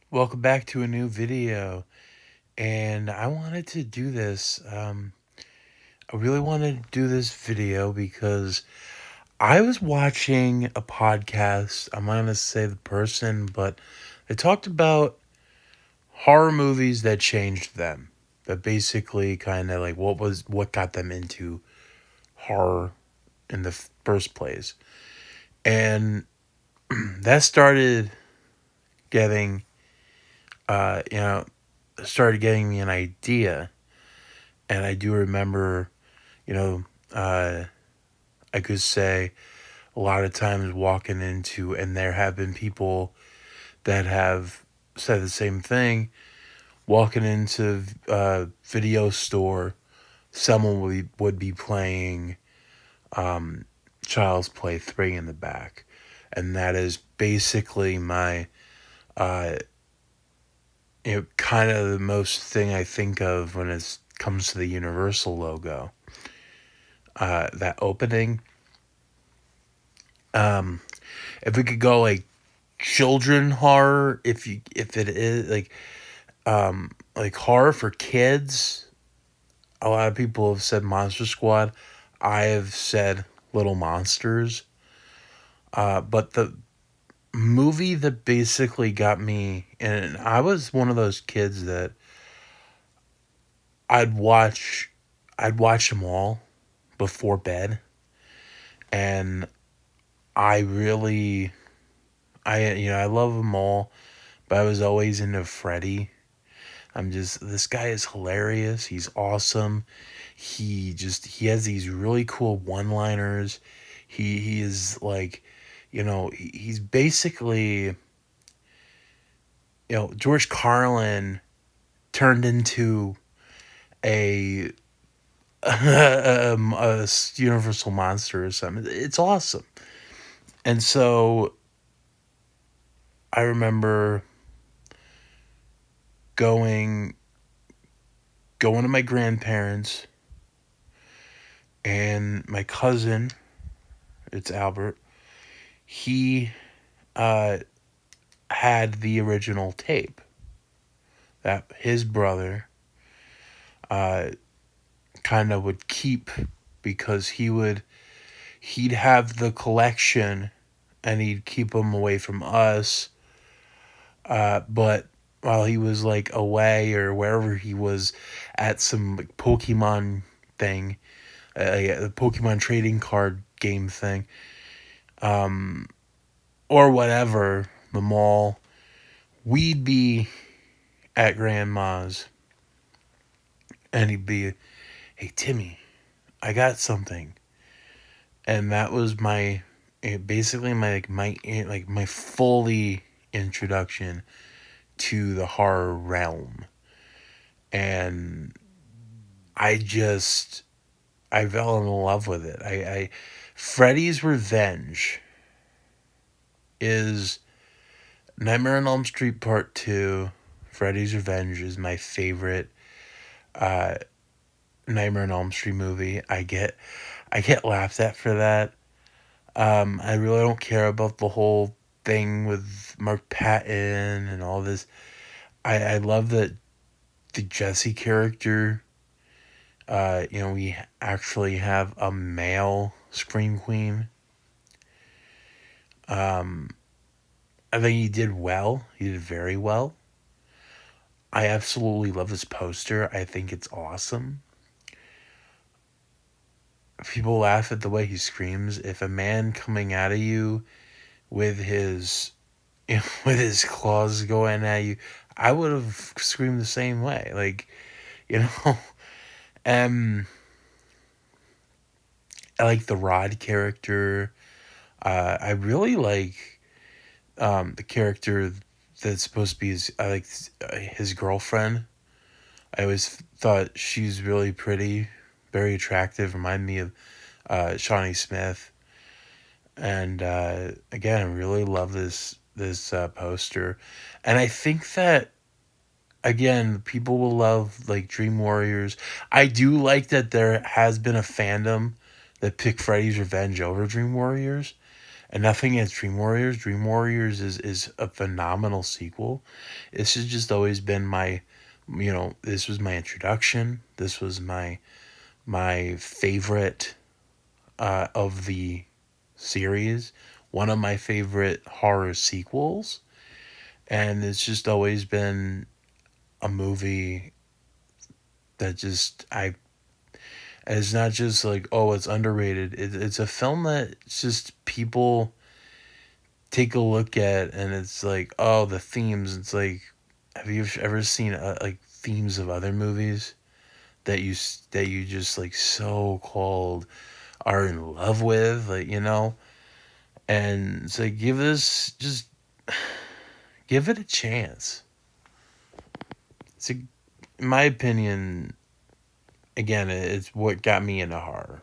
Welcome back to a new video. And I wanted to do this. I really wanted to do this video because I was watching a podcast. I'm not going to say the person, but they talked about horror movies that changed them. That basically kind of like what got them into horror in the first place. And that getting, uh, you know, started getting me an idea. And I do remember you know, uh, I could say a lot of times walking into, and there have been people that have said the same thing, walking into a video store, someone would be playing um, Child's Play 3 in the back. And that is basically my, uh, kind of the most thing I think of when it comes to the Universal logo. That opening. Um, if we could go like children horror, if it is like horror for kids, a lot of people have said Monster Squad. I have said Little Monsters. But the movie that basically got me, and I was one of those kids that I'd watch I'd watch them all before bed, and I really I love them all, but I was always into Freddy. This guy is hilarious. He's awesome. He has these really cool one-liners. He is like, he's basically, George Carlin turned into a universal monster or something. It's awesome. And so I remember going going to my grandparents and my cousin, it's Albert. He uh had the original tape that his brother uh, kind of would keep because he'd have the collection and he'd keep them away from us. But while he was like away or wherever he was at some like Pokemon thing, the Pokemon trading card game thing, um, or whatever, the mall, we'd be at grandma's and he'd be, "Hey Timmy, I got something," and that was basically my fully introduction to the horror realm, and I just I fell in love with it. I Freddy's Revenge is Nightmare on Elm Street Part 2. Freddy's Revenge is my favorite uh, Nightmare on Elm Street movie. I get laughed at for that. I really don't care about the whole thing with Mark Patton and all this. I love that the Jesse character. We actually have a male Scream Queen. Um, I think he did well. He did very well. I absolutely love this poster. I think it's awesome. People laugh at the way he screams. If a man coming out of you with his with his claws going at you, I would have screamed the same way. Like, you know, um, I like the Rod character. I really like the character that's supposed to be I like his girlfriend. I always thought she's really pretty, very attractive. Remind me of Shawnee Smith. And again, I really love this poster, and I think that again, people will love like Dream Warriors. I do like that there has been a fandom that picked Freddy's Revenge over Dream Warriors, And nothing against Dream Warriors. Dream Warriors is a phenomenal sequel. This has just always been my, this was my introduction. This was my favorite of the series. One of my favorite horror sequels, and it's just always been a movie that just I. It's not just like, oh, it's underrated. It's a film that it's just people take a look at, and it's like, oh, the themes. It's like, have you ever seen like themes of other movies that you just like so called are in love with, like, and it's like, give it a chance. It's a, in my opinion, again, it's what got me into horror.